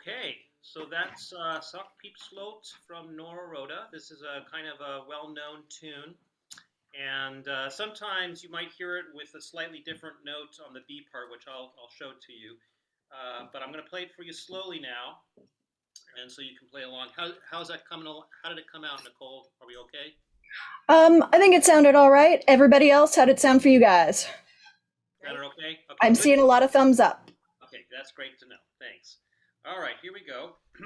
Okay, so that's Sock Peep Slot from Nora Rhoda. This is a kind of a well-known tune, and sometimes you might hear it with a slightly different note on the B part, which I'll show to you. But I'm going to play it for you slowly now, and so you can play along. How's that coming along? How did it come out, Nicole? Are we okay? I think it sounded all right. Everybody else, how did it sound for you guys? Sounded okay? Okay, I'm good. seeing a lot of thumbs up. Okay, that's great to know. Thanks. All right, here we go. So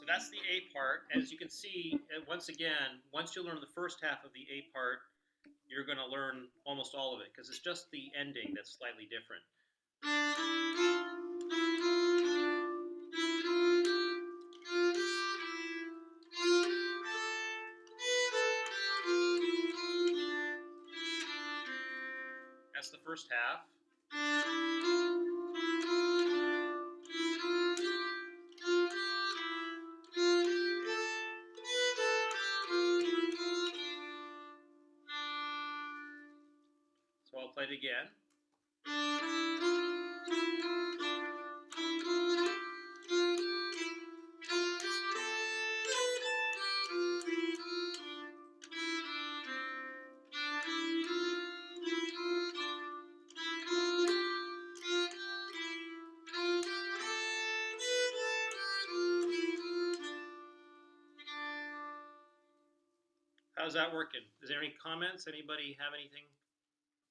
that's the A part. As you can see, once again, once you learn the first half of the A part, you're going to learn almost all of it because it's just the ending that's slightly different. That's the first half. So I'll play it again. How's that working? Is there any comments? Anybody have anything?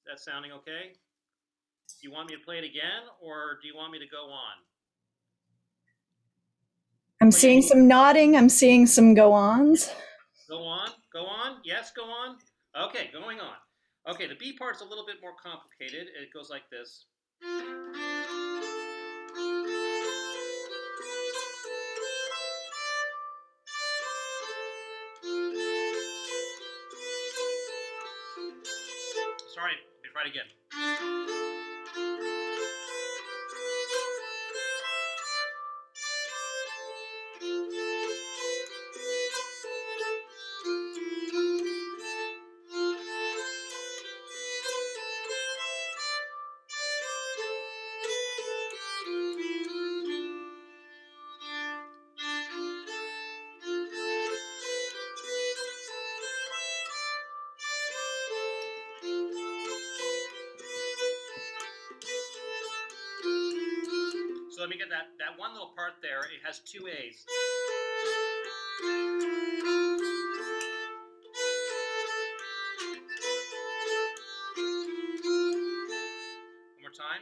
That's sounding okay? Do you want me to play it again, or do you want me to go on? I'm seeing some nodding. I'm seeing some go-ons. Go on? Go on? Yes, go on? Okay, going on. Okay, the B part's a little bit more complicated. It goes like this. Sorry, let me try it again. So let me get that one little part there. It has two A's. One more time.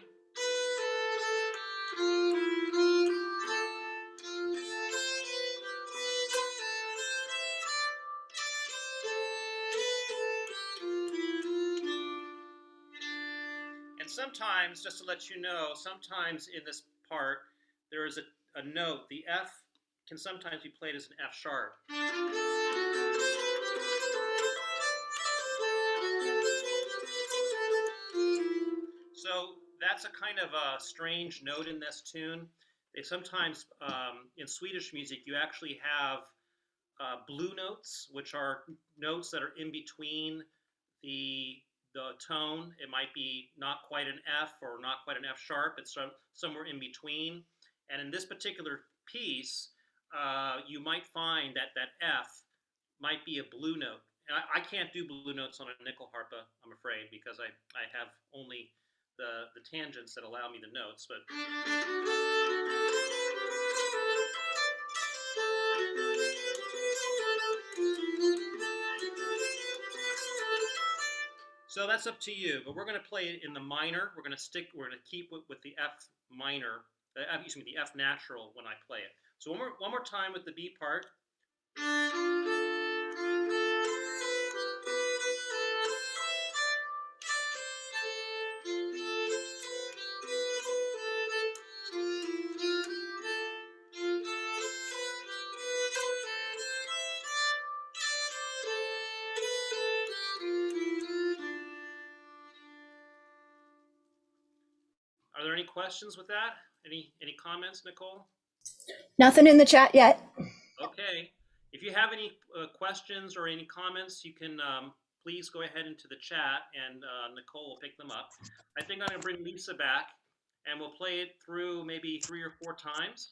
And sometimes, just to let you know, sometimes in this part, there is a note. The F can sometimes be played as an F sharp. So that's a kind of a strange note in this tune. They sometimes, in Swedish music, you actually have blue notes, which are notes that are in between the tone. It might be not quite an F or not quite an F sharp. It's somewhere in between. And in this particular piece, you might find that that F might be a blue note. And I can't do blue notes on a nickel harpa, I'm afraid, because I have only the tangents that allow me the notes. But so that's up to you, but we're going to play it in the minor. We're going to keep with the F minor, excuse me, the F natural when I play it. So one more time with the B part. Are there any questions with that? Any comments, Nicole? Nothing in the chat yet. Okay. If you have any questions or any comments, you can please go ahead into the chat, and Nicole will pick them up. I think I'm going to bring Lisa back, and we'll play it through maybe 3 or 4 times,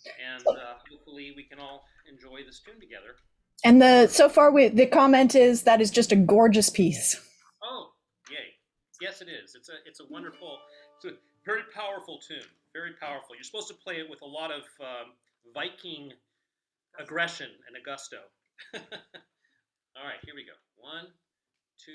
and hopefully we can all enjoy this tune together. And so far the comment is that is just a gorgeous piece. Oh, yay! Yes, it is. It's a wonderful, it's a very powerful tune. Very powerful. You're supposed to play it with a lot of Viking aggression and gusto. All right, here we go. 1, 2.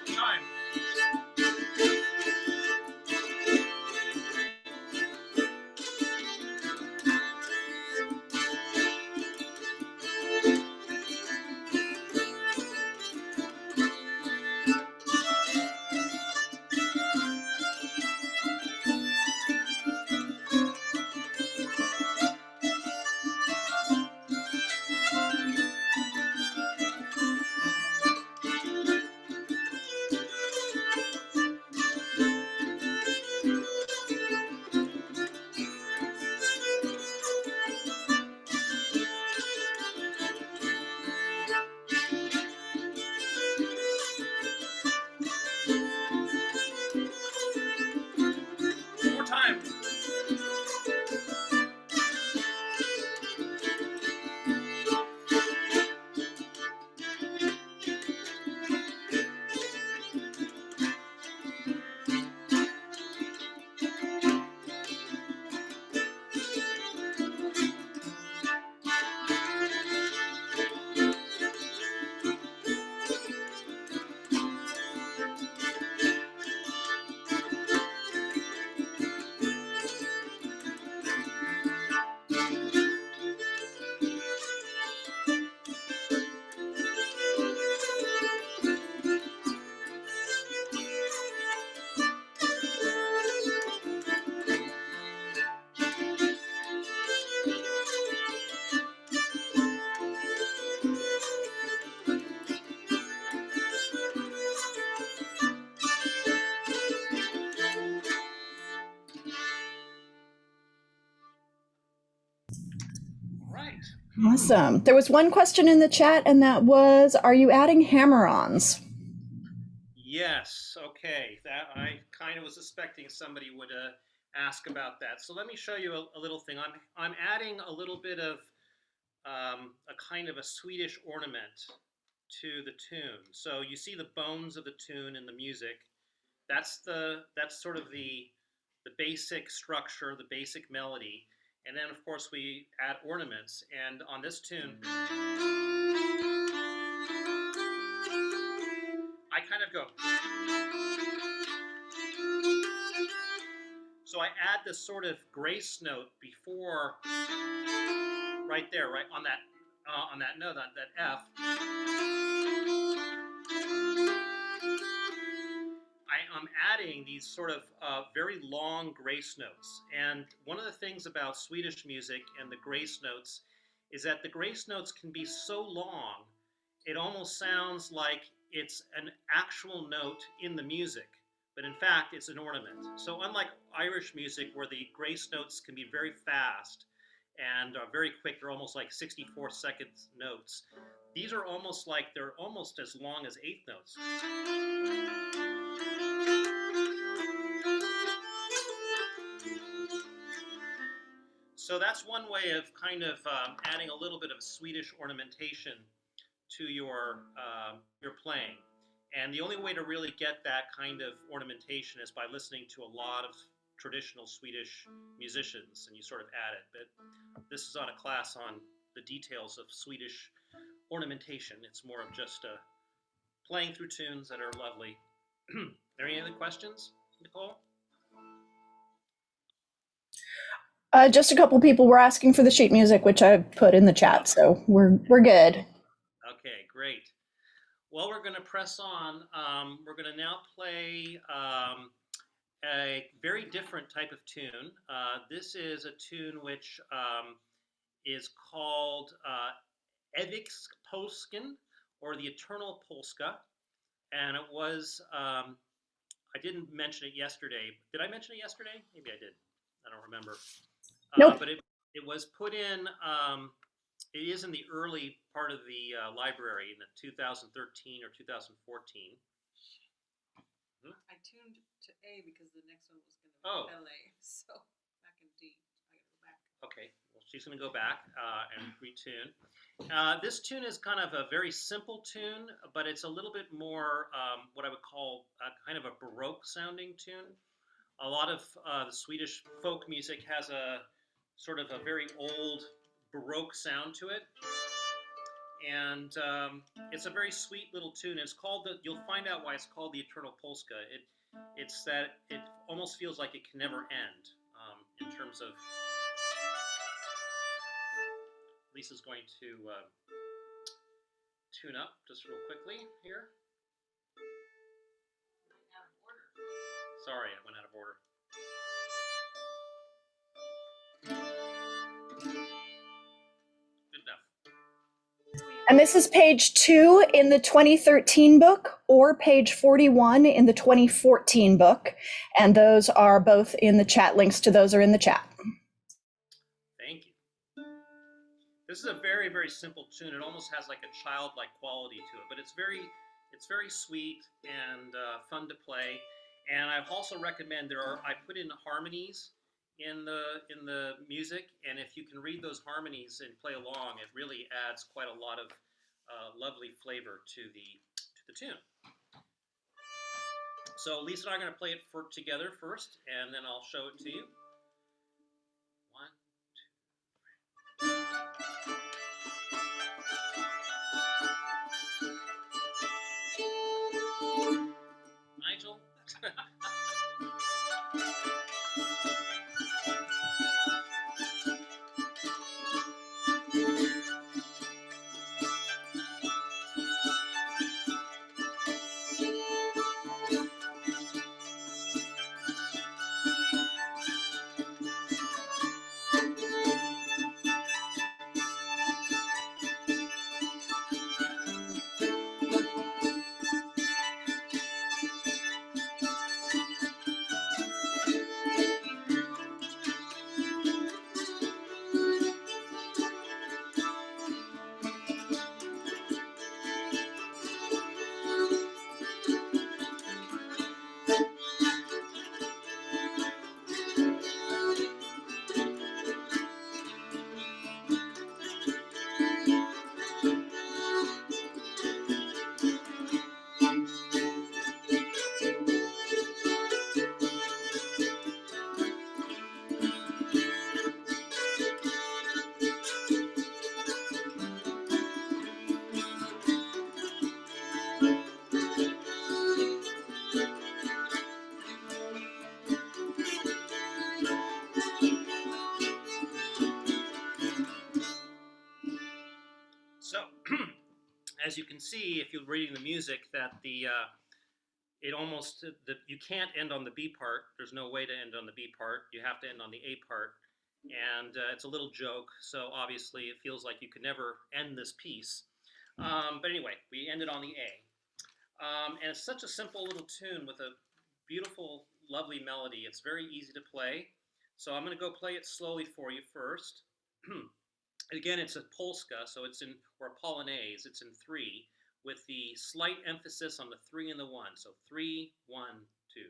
Time. More time. Right. Awesome. There was one question in the chat, and that was, are you adding hammer-ons? Yes. Okay. That I kind of was suspecting somebody would ask about that. So let me show you a little thing. I'm adding a little bit of a kind of a Swedish ornament to the tune. So you see the bones of the tune in the music. That's sort of the basic structure, the basic melody, and then of course we add ornaments. And on this tune, I kind of go. So I add this sort of grace note before, right there, right on that note, that F. I am adding these sort of very long grace notes. And one of the things about Swedish music and the grace notes is that the grace notes can be so long, it almost sounds like it's an actual note in the music, but in fact, it's an ornament. So unlike Irish music, where the grace notes can be very fast and very quick, they're almost like 64-second notes. These are almost like they're almost as long as eighth notes. So that's one way of kind of adding a little bit of Swedish ornamentation to your playing. And the only way to really get that kind of ornamentation is by listening to a lot of traditional Swedish musicians, and you sort of add it. But this is on a class on the details of Swedish ornamentation. It's more of just playing through tunes that are lovely. Are there any other questions, Nicole? Just a couple people were asking for the sheet music, which I put in the chat, so we're good. Okay, great. Well, we're going to press on. We're going to now play a very different type of tune. This is a tune which is called Eviks Polskan, or the Eternal Polska. And it was, I didn't mention it yesterday. Did I mention it yesterday? Maybe I did. I don't remember. Nope. But it was put in, it is in the early part of the library in the 2013 or 2014. I tuned to A because the next one was going to be LA. So back in D. I got to go back. Okay. Well, she's going to go back and retune. This tune is kind of a very simple tune, but it's a little bit more what I would call kind of a Baroque sounding tune. A lot of the Swedish folk music has a sort of a very old Baroque sound to it. And it's a very sweet little tune. It's called you'll find out why it's called the Eternal Polska. It's that it almost feels like it can never end in terms of. Lisa's going to tune up just real quickly here. Sorry, I went out of order. Good enough. And this is page 2 in the 2013 book, or page 41 in the 2014 book. And those are both in the chat. Links to those are in the chat. Thank you. This is a very, very simple tune. It almost has like a childlike quality to it, but it's very sweet and fun to play. And I also recommend I put in harmonies in the music, and if you can read those harmonies and play along, it really adds quite a lot of lovely flavor to the tune. So Lisa and I are going to play it together first, and then I'll show it to you. 1, 2, 3. Nigel. as you can see, if you're reading the music, that you can't end on the B part. There's no way to end on the B part. You have to end on the A part, and it's a little joke. So obviously, it feels like you could never end this piece. But anyway, we ended on the A, and it's such a simple little tune with a beautiful, lovely melody. It's very easy to play. So I'm going to go play it slowly for you first. Again, it's a polska, so or a polonaise. It's in 3, with the slight emphasis on the 3 and the 1. So 3, 1, 2,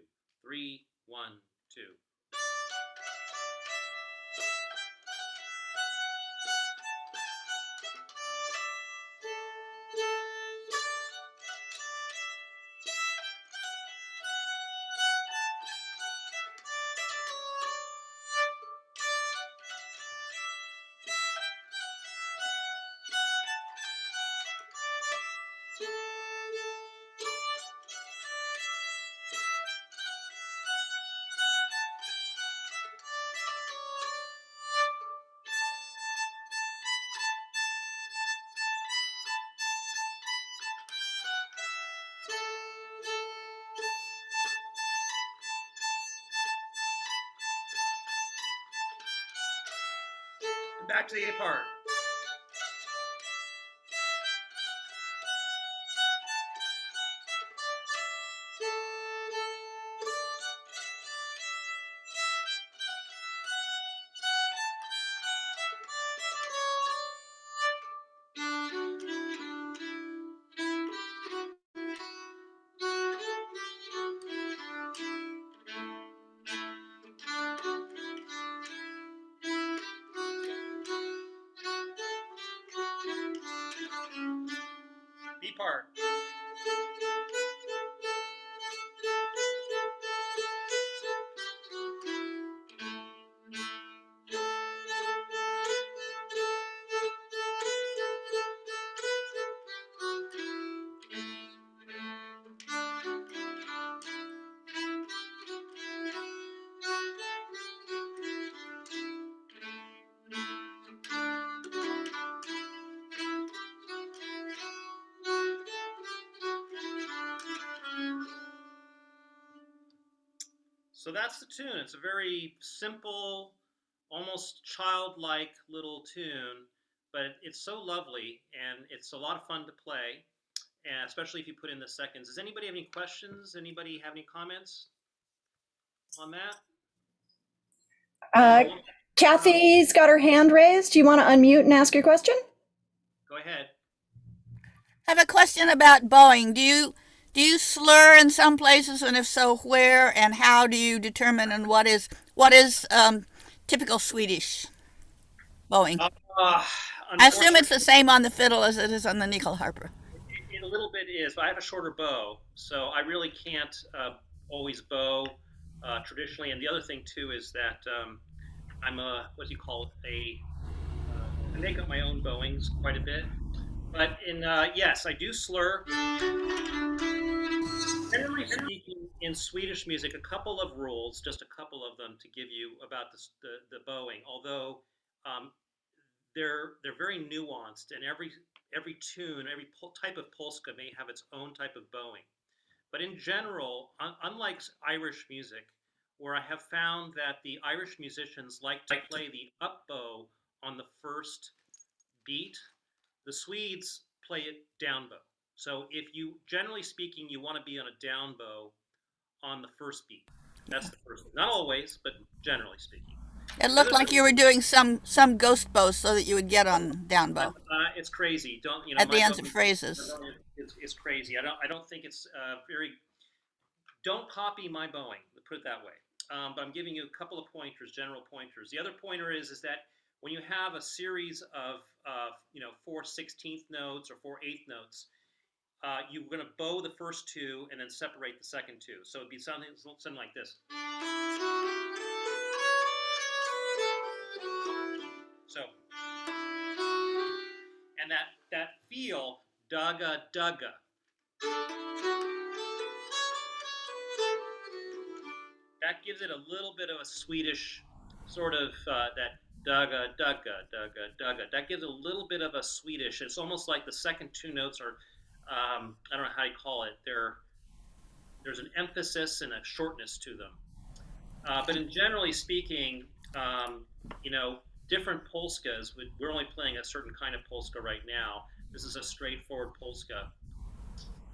3, 1, 2. Back to the A part. B part. So that's the tune. It's a very simple, almost childlike little tune, but it's so lovely and it's a lot of fun to play, and especially if you put in the seconds. Does anybody have any questions? Anybody have any comments on that? Kathy's got her hand raised. Do you want to unmute and ask your question? Go ahead. I have a question about bowing. Do you slur in some places, and if so, where and how do you determine, and what is typical Swedish bowing? I assume it's the same on the fiddle as it is on the nyckelharpa. It a little bit is, but I have a shorter bow, so I really can't always bow traditionally. And the other thing too is that I'm what do you call it? I make up my own bowings quite a bit. But yes, I do slur. Generally speaking, in Swedish music, a couple of rules, just a couple of them to give you about the bowing. Although they're very nuanced, and every tune, every type of polska may have its own type of bowing. But in general, unlike Irish music, where I have found that the Irish musicians like to play the up bow on the first beat, the Swedes play it down bow. So if you, generally speaking, you want to be on a down bow on the first beat. That's the first thing. Not always, but generally speaking. It looked like you were doing some ghost bows so that you would get on down bow. It's crazy. Don't at the ends of phrases. It's crazy. I don't think it's very. Don't copy my bowing. Put it that way. But I'm giving you a couple of pointers, general pointers. The other pointer is that when you have a series of 4 16th notes or 4 8th notes, you're going to bow the first 2 and then separate the second 2. So it'd be something like this. So, and that feel, dugga dugga. That gives it a little bit of a Swedish sort of that Dugga, dugga, dugga, dugga. That gives a little bit of a Swedish. It's almost like the second two notes are, I don't know how you call it. There's an emphasis and a shortness to them. But in generally speaking, um, you know, different polskas. We're only playing a certain kind of polska right now. This is a straightforward polska.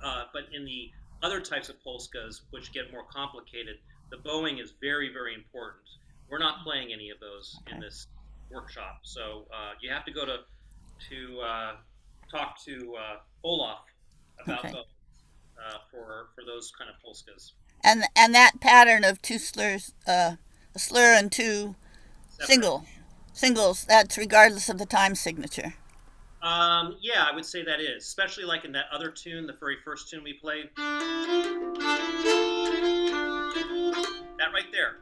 But in the other types of polskas, which get more complicated, the bowing is very, very important. We're not playing any of those in this workshop, so you have to go to talk to Olaf about Okay. those for those kind of polskas. And that pattern of two slurs, a slur and two Separate. singles. That's regardless of the time signature. Yeah, I would say that is, especially like in that other tune, the very first tune we played. That right there.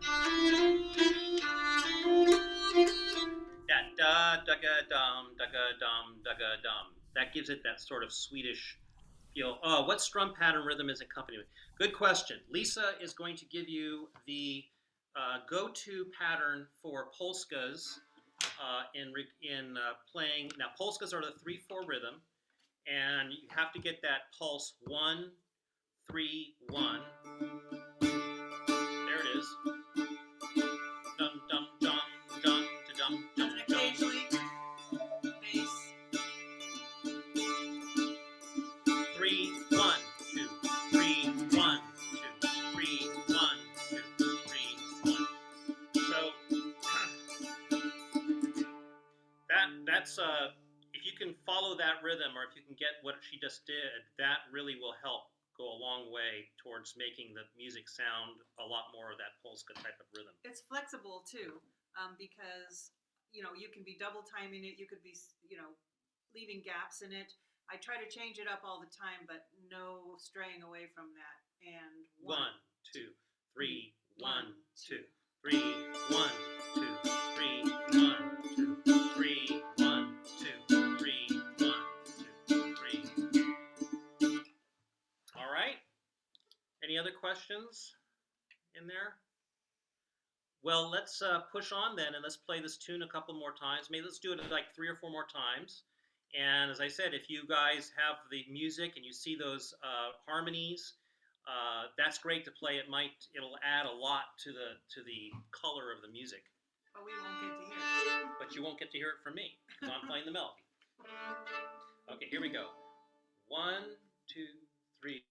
That da dum. That gives it that sort of Swedish feel. Oh, what strum pattern rhythm is accompaniment? Good question. Lisa is going to give you the go-to pattern for polskas in playing. Now, polskas are the 3/4 rhythm, and you have to get that pulse 1-3-1. There it is. Dum dum dum dum dum dum And dum. occasionally, bass. 3-1-2, 3-1-2, 3-1-2, 3-1. So that's if you can follow that rhythm, or if you can get what she just did, that really will help go a long way towards making the music sound a lot more of that polska type of rhythm. It's flexible too, because you can be double timing it. You could be leaving gaps in it. I try to change it up all the time, but no straying away from that. And 1-2-3-1-2, 3-1-2, 3-1-2, 3-1-2, 3. All right. Any other questions in there? Well, let's push on then, and let's play this tune a couple more times. Maybe let's do it like 3 or 4 more times. And as I said, if you guys have the music and you see those harmonies, that's great to play. It'll add a lot to the color of the music. but we won't get to hear it. But you won't get to hear it from me because I'm playing the melody. Okay, here we go. 1, 2, 3.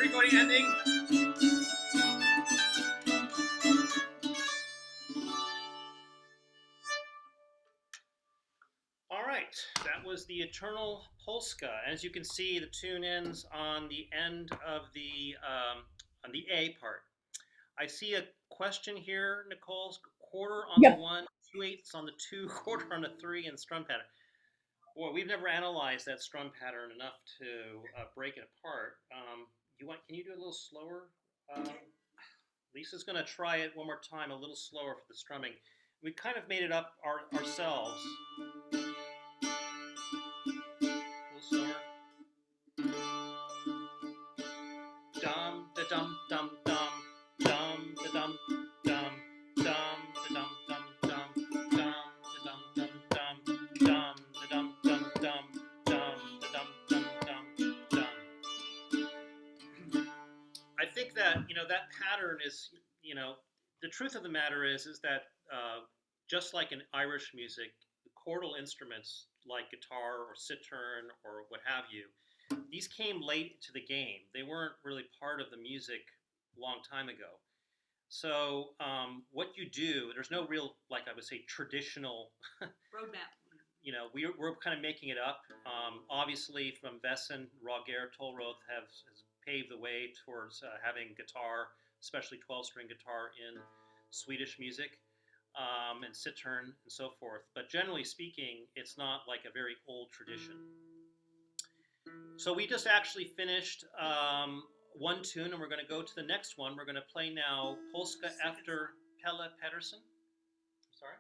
recording ending. All right, that was the Eternal Polska. As you can see, the tune ends on the end of on the A part. I see a question here, Nicole's quarter on the Yep. 1, 2/8 on the 2, quarter on the 3, and strum pattern. Boy, we've never analyzed that strum pattern enough to break it apart. Can you do it a little slower? Lisa's going to try it one more time, a little slower for the strumming. We kind of made it up ourselves. A little slower. Dum da dum dum dum dum da dum dum dum da dum dum dum dum da dum dum dum dum da dum dum dum dum da dum dum dum dum. I think that that pattern is the truth of the matter is that just like in Irish music, the chordal instruments like guitar or cittern or what have you, these came late to the game. They weren't really part of the music a long time ago. So what you do, there's no real, like I would say, traditional Roadmap. We're kind of making it up. Obviously, from Wesen, Roger, Tollroth has paved the way towards having guitar, especially 12-string guitar in Swedish music, and cittern and so forth. But generally speaking, it's not like a very old tradition. So we just actually finished one tune, and we're going to go to the next one. We're going to play now Polska after Pelle Pedersen. Sorry?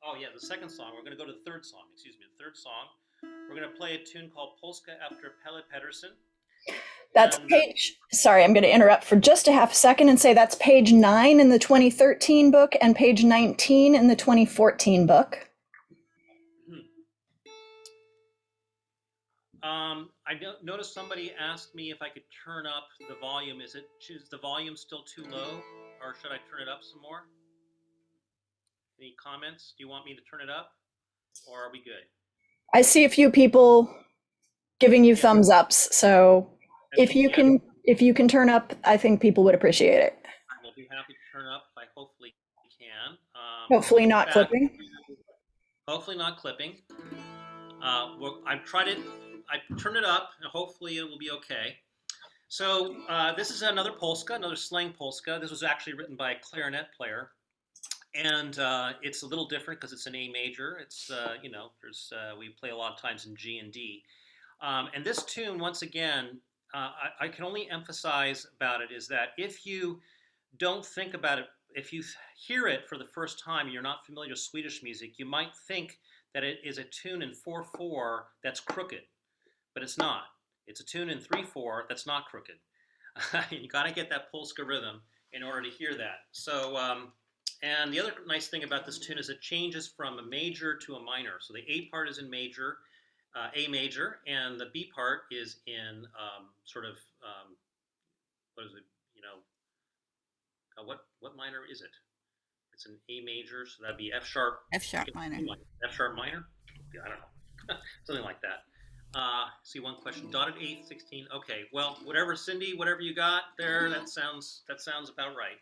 Oh, yeah, the second song. We're going to go to the third song. Excuse me, the third song. We're going to play a tune called Polska after Pelle Pedersen. That's page, sorry, I'm going to interrupt for just a half a second and say that's page 9 in the 2013 book and page 19 in the 2014 book. I noticed somebody asked me if I could turn up the volume. Is the volume still too low, or should I turn it up some more? Any comments? Do you want me to turn it up, or are we good? I see a few people giving you thumbs ups, so if you can turn up, I think people would appreciate it. I will be happy to turn up. I hopefully can. Hopefully not clipping. Hopefully not clipping. I turned it up, and hopefully it will be okay. So this is another Polska, another slang Polska. This was actually written by a clarinet player, and it's a little different because it's an A major. It's we play a lot of times in G and D, and this tune, once again, I can only emphasize about it is that if you don't think about it, if you hear it for the first time and you're not familiar with Swedish music, you might think that it is a tune in 4/4 that's crooked, but it's not. It's a tune in 3/4 that's not crooked. You got to get that Polska rhythm in order to hear that. So, and the other nice thing about this tune is it changes from a major to a minor. So the A part is in major, A major, and the B part is in what is it? What minor is it? It's an A major, so that'd be F sharp. F sharp minor. F sharp minor? Yeah, I don't know. Something like that. See one question. Dotted eighth, 16. Okay, well, whatever, Cindy, whatever you got there, that sounds about right.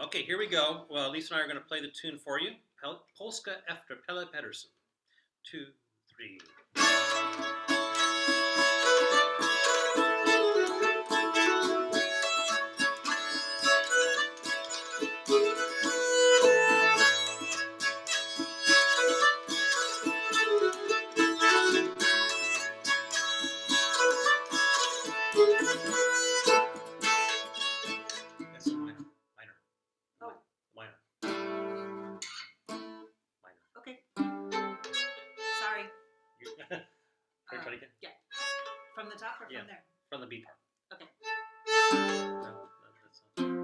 Okay, here we go. Well, Lisa and I are going to play the tune for you. Polska after Pelle Pedersen. 2, 3. Yeah. From the top or from there? From the B part. Okay. No, that's not.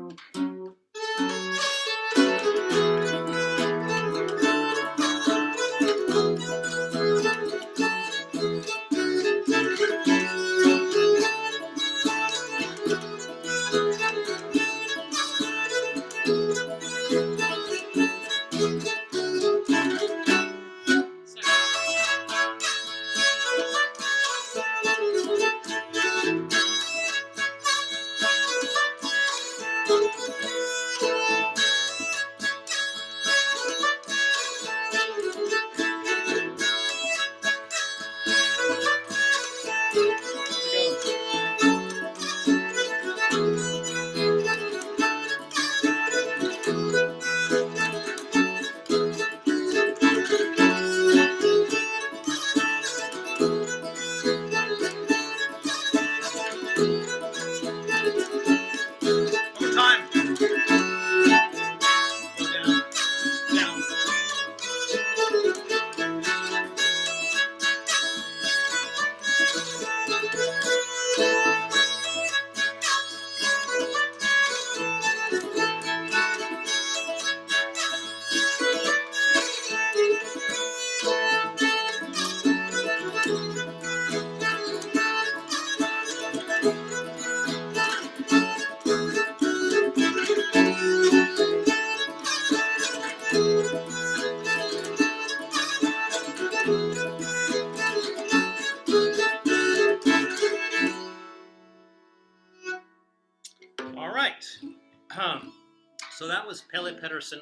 So that was Pelle Pedersen.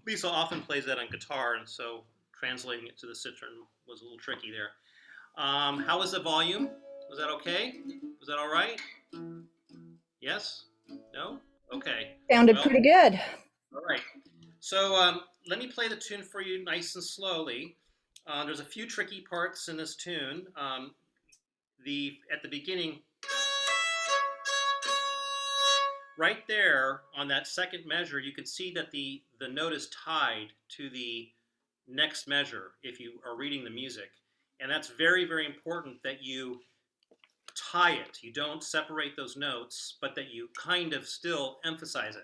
Lisa often plays that on guitar, and so translating it to the citron was a little tricky there. How was the volume? Was that okay? Was that all right? Yes? No? Okay. Sounded Well, pretty good. all right. So let me play the tune for you nice and slowly. There's a few tricky parts in this tune. At the beginning, right there on that second measure, you can see that the note is tied to the next measure if you are reading the music. And that's very, very important that you tie it. You don't separate those notes, but that you kind of still emphasize it.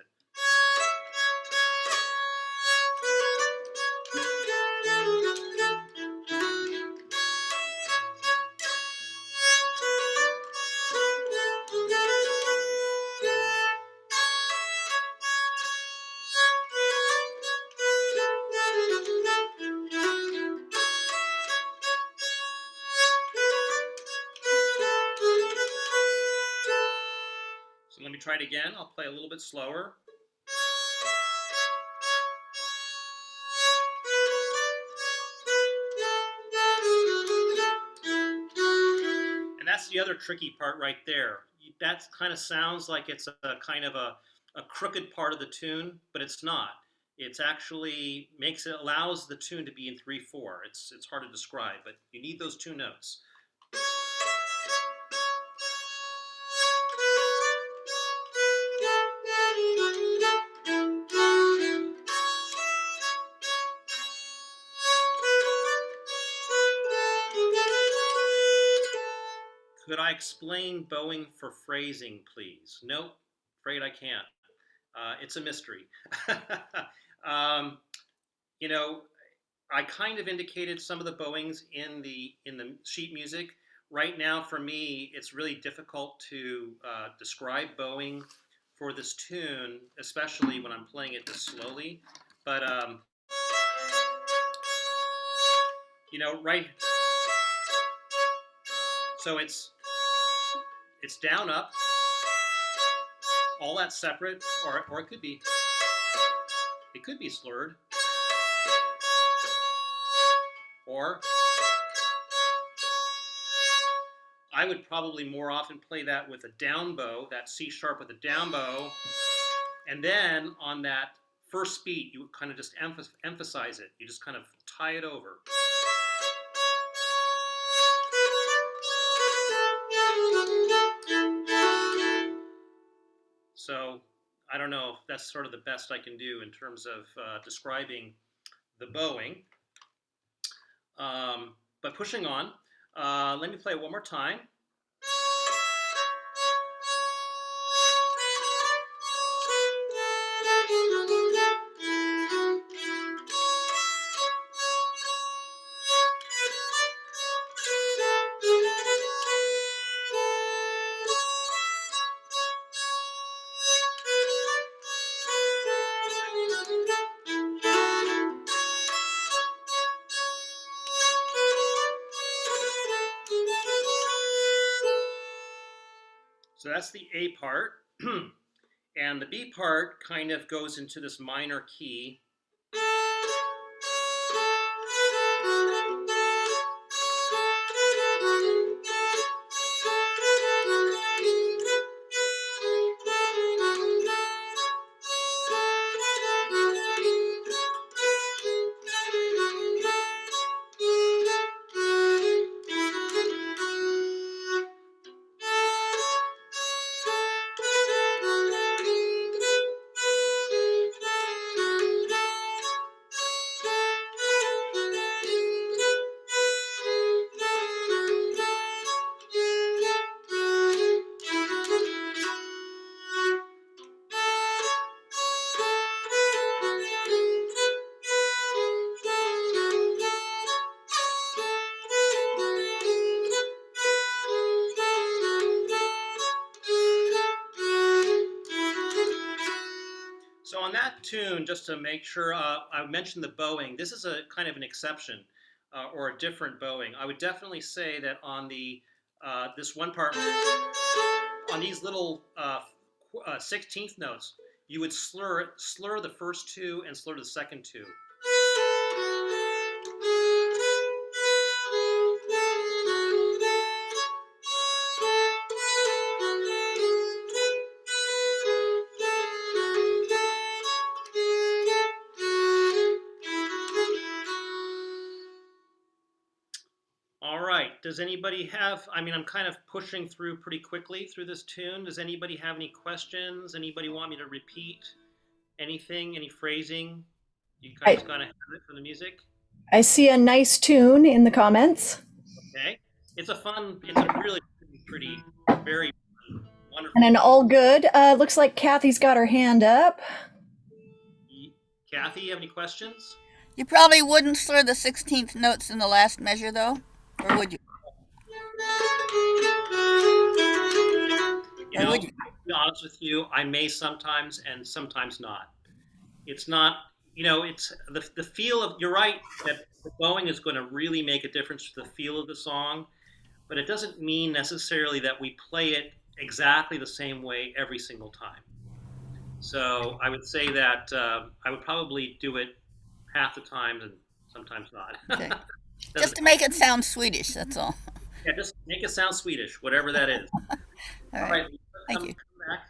So let me try it again. I'll play a little bit slower. And that's the other tricky part right there. That kind of sounds like it's a kind of a crooked part of the tune, but it's not. It's actually allows the tune to be in 3/4. It's hard to describe, but you need those two notes. Could I explain bowing for phrasing, please? Nope, afraid I can't. It's a mystery. um, you know, I kind of indicated some of the bowings in the sheet music. Right now, for me, it's really difficult to describe bowing for this tune, especially when I'm playing it this slowly. But right. So it's down up, all that separate, or it could be slurred, or I would probably more often play that with a down bow, that C sharp with a down bow, and then on that first beat, you kind of just emphasize it. You just kind of tie it over. So I don't know if that's sort of the best I can do in terms of describing the bowing. But pushing on, let me play it one more time. So that's the A part. And the B part kind of goes into this minor key. So on that tune, just to make sure, I mentioned the bowing. This is a kind of an exception or a different bowing. I would definitely say that on the this one part, on these little 16th notes, you would slur the first two and slur the second two. All right, does anybody have, I mean, I'm kind of pushing through pretty quickly through this tune. Does anybody have any questions? Anybody want me to repeat anything, any phrasing? You guys kind of have it for the music? I see a nice tune in the comments. Okay. It's a really pretty, very wonderful. And an all good. Looks like Kathy's got her hand up. Kathy, you have any questions? You probably wouldn't slur the 16th notes in the last measure, though, or would you? To be honest with you, I may sometimes and sometimes not. It's not, it's the feel of, you're right, that the bowing is going to really make a difference to the feel of the song, but it doesn't mean necessarily that we play it exactly the same way every single time. So I would say that I would probably do it half the time and sometimes not. Okay. Just to make it sound Swedish, that's all. Yeah, just make it sound Swedish, whatever that is. All right. Thank you. Come back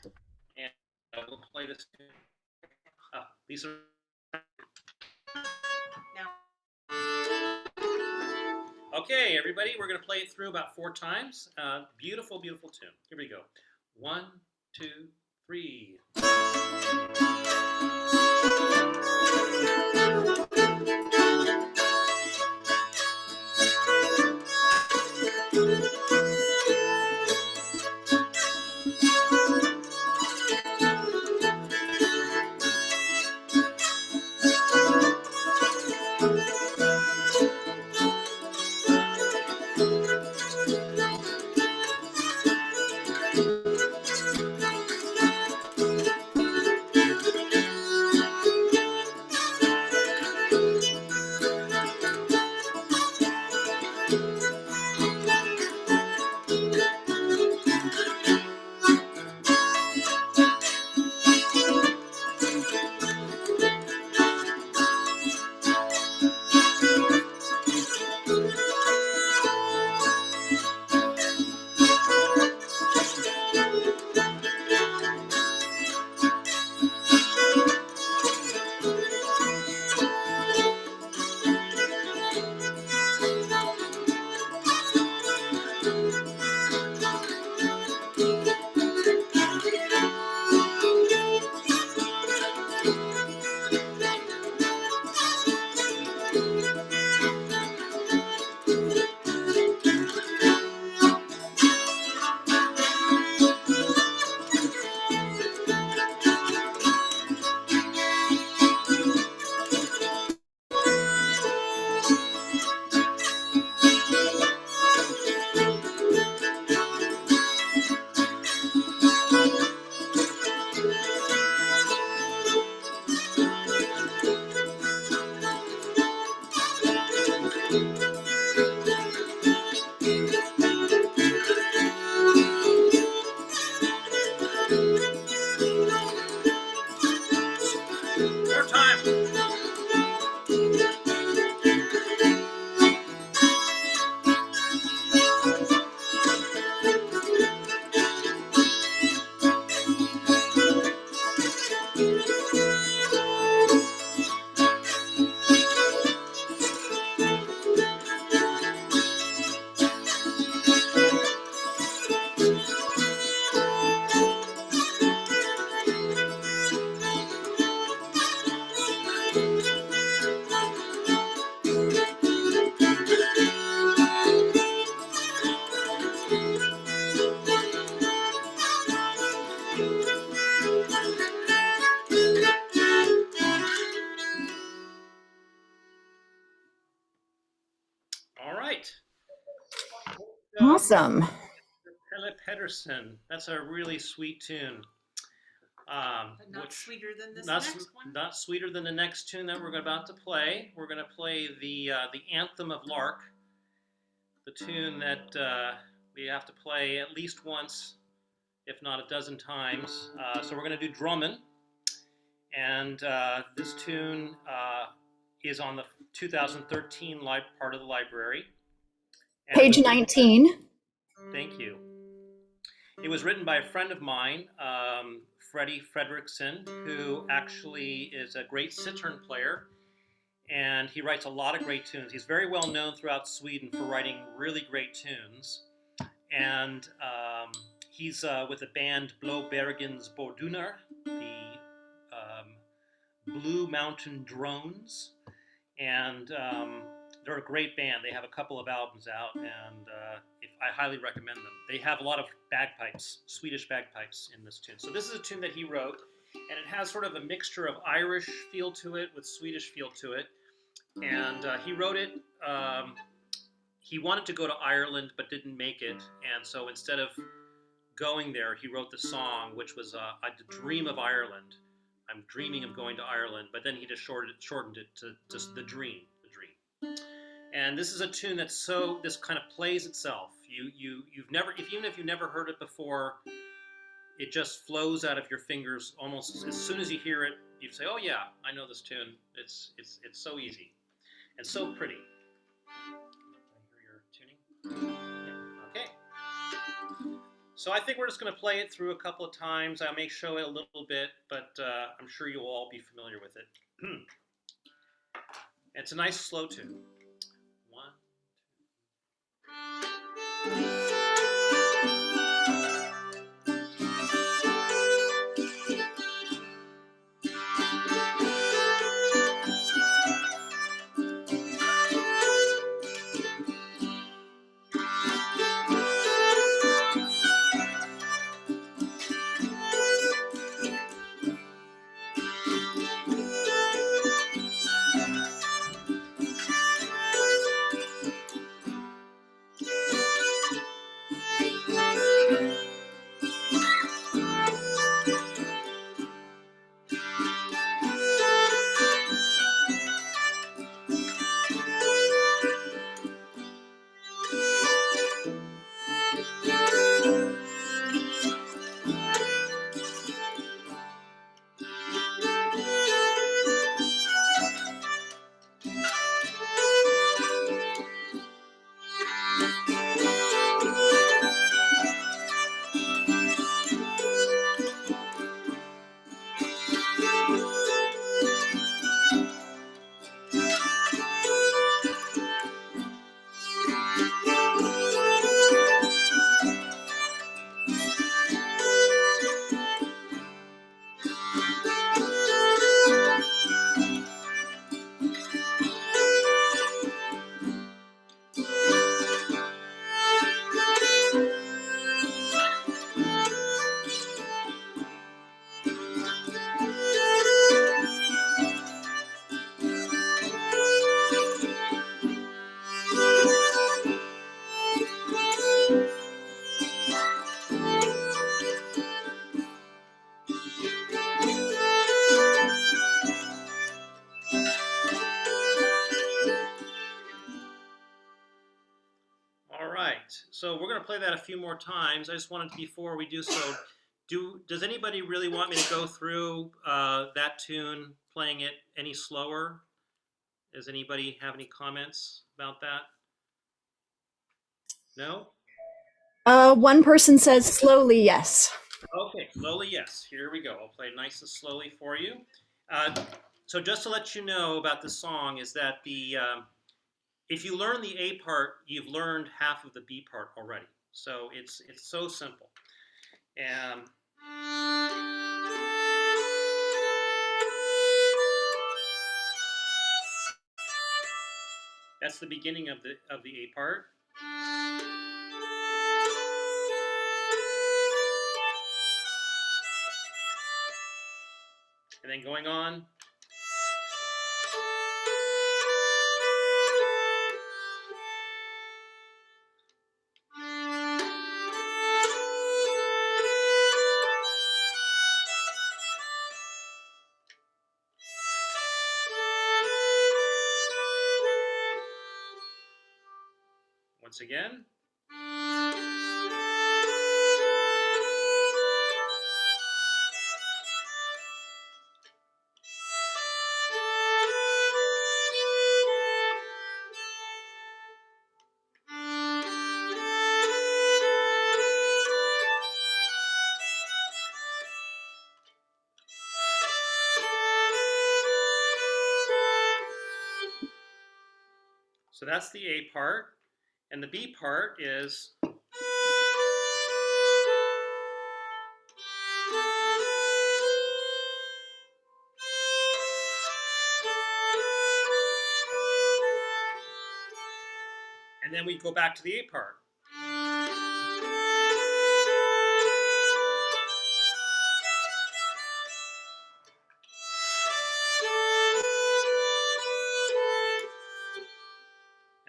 and we'll play this. These are. Okay, everybody, we're going to play it through about 4 times. Beautiful, beautiful tune. Here we go. 1, 2, 3. Awesome. Pelle Pedersen. That's a really sweet tune. But not sweeter than this next one. Not sweeter than the next tune that we're about to play. We're going to play the anthem of Lark, the tune that we have to play at least once, if not a dozen times. So we're going to do Drummond. And this tune is on the 2013 part of the library. And Page 19. Thank you. It was written by a friend of mine, Freddie Fredrickson, who actually is a great Cittern player, and he writes a lot of great tunes. He's very well known throughout Sweden for writing really great tunes, and he's with the band Blå Bergens Borduner, the Blue Mountain Drones, and they're a great band. They have a couple of albums out, and I highly recommend them. They have a lot of bagpipes, Swedish bagpipes in this tune. So this is a tune that he wrote, and it has sort of a mixture of Irish feel to it with Swedish feel to it. And he wrote it, he wanted to go to Ireland but didn't make it, and so instead of going there, he wrote the song, which was a dream of Ireland. I'm dreaming of going to Ireland, but then he just shortened it to just the dream. And this is a tune that's this kind of plays itself. You've never, even if you've never heard it before, it just flows out of your fingers almost as soon as you hear it. You say, "Oh yeah, I know this tune." It's so easy and so pretty. I hear your tuning. Yeah. Okay. So I think we're just going to play it through a couple of times. I may show it a little bit, but I'm sure you'll all be familiar with it. It's a nice slow tune. So we're going to play that a few more times. I just wanted to, before we do so, does anybody really want me to go through that tune, playing it any slower? Does anybody have any comments about that? No? One person says slowly, yes. Okay, slowly, yes. Here we go. I'll play nice and slowly for you. So just to let you know about the song is that if you learn the A part, you've learned half of the B part already. So it's so simple. And that's the beginning of the A part. And then going on. Once again. So that's the A part. And the B part is. And then we go back to the A part.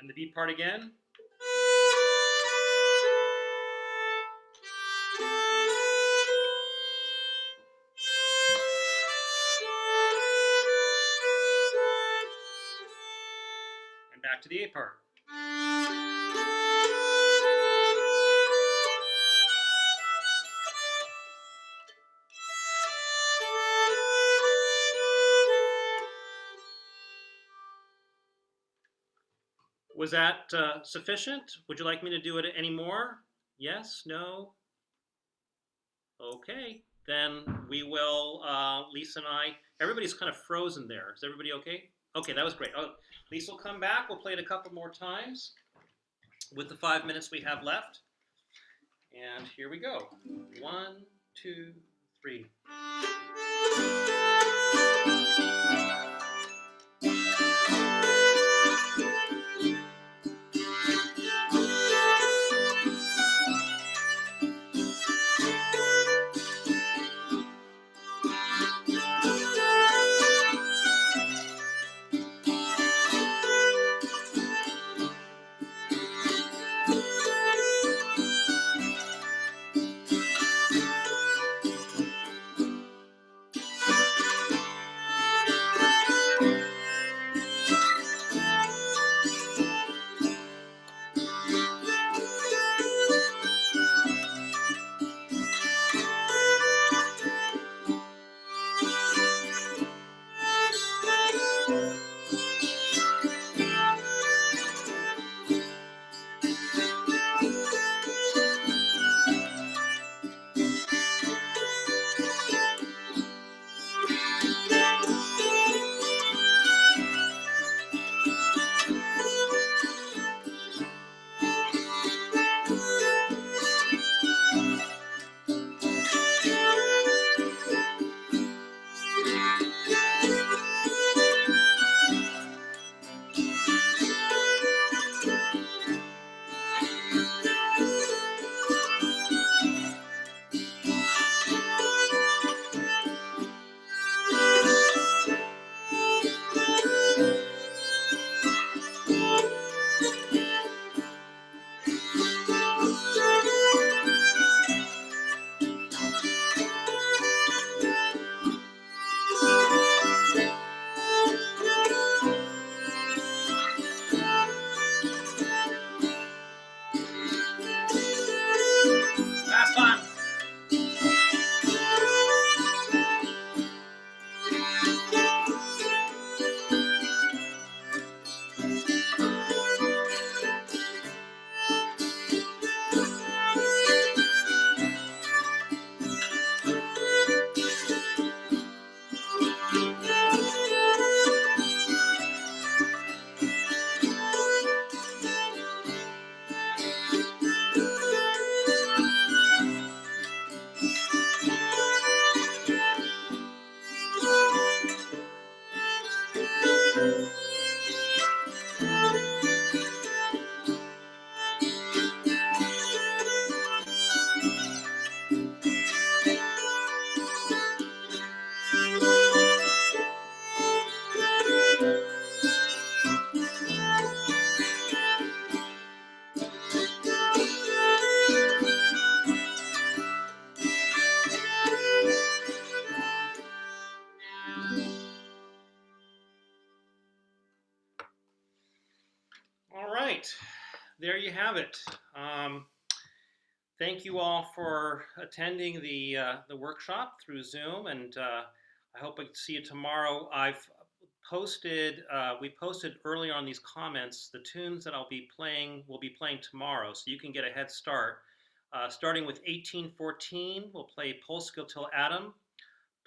And the B part again. And back to the A part. Was that sufficient? Would you like me to do it any more? Yes? No? Okay. Then we will, Lisa and I, everybody's kind of frozen there. Is everybody okay? Okay, that was great. Oh, Lisa will come back. We'll play it a couple more times with the 5 minutes we have left. And here we go. 1, 2, 3. Last time. All right, there you have it. Thank you all for attending the workshop through Zoom, and I hope I see you tomorrow. I've posted, we posted earlier on these comments the tunes that I'll be playing, will be playing tomorrow, so you can get a head start. Starting with 1814, we'll play Polska till Adam,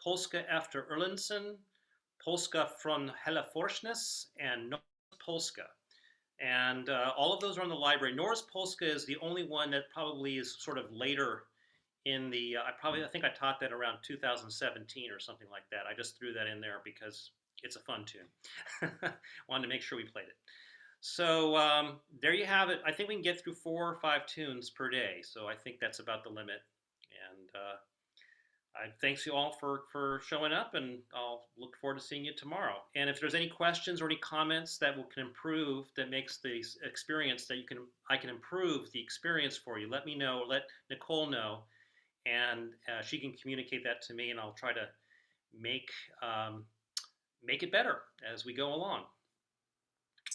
Polska efter Erlandsen, Polska från hela Forsnäs, and North Polska. And all of those are on the library. Norris Polska is the only one that probably is sort of later in the. I think I taught that around 2017 or something like that. I just threw that in there because it's a fun tune. Wanted to make sure we played it. So there you have it. I think we can get through 4 or 5 tunes per day. So I think that's about the limit. And thanks you all for showing up, and I'll look forward to seeing you tomorrow. And if there's any questions or any comments that can improve, that makes the experience that I can improve the experience for you, let me know. Let Nicole know, and she can communicate that to me, and I'll try to make it better as we go along.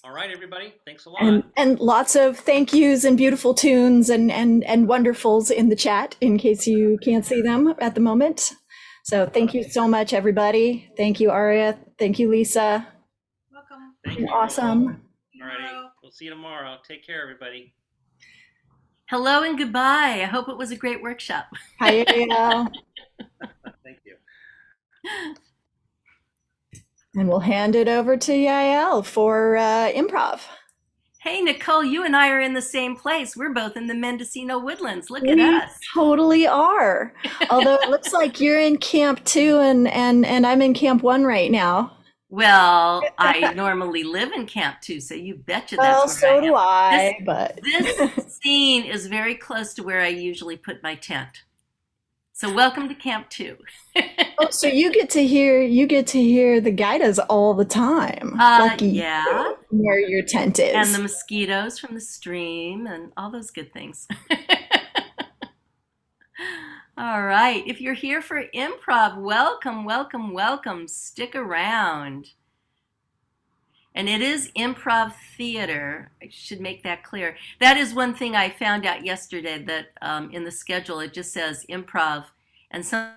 All right, everybody. Thanks a lot. And lots of thank yous and beautiful tunes and wonderfuls in the chat in case you can't see them at the moment. So thank you so much, everybody. Thank you, Aryeh. Thank you, Lisa. Welcome. Thank you. Awesome. All righty. We'll see you tomorrow. Take care, everybody. Hello and goodbye. I hope it was a great workshop. Hi, Ariel. Thank you. And we'll hand it over to Yael for improv. Hey, Nicole, you and I are in the same place. We're both in the Mendocino Woodlands. Look We at us. totally are. Although it looks like you're in Camp 2 and I'm in Camp 1 right now. Well, I normally live in Camp 2, so you betcha Well, that's where so do I, but This scene is very close to where I usually put my tent. So welcome to Camp 2. oh, so you get to hear the guidas all the time. Lucky Yeah. you, where your tent is. And the mosquitoes from the stream and all those good things. All right. If you're here for improv, welcome, welcome, welcome. Stick around. And it is improv theater. I should make that clear. That is one thing I found out yesterday, that in the schedule it just says improv, and some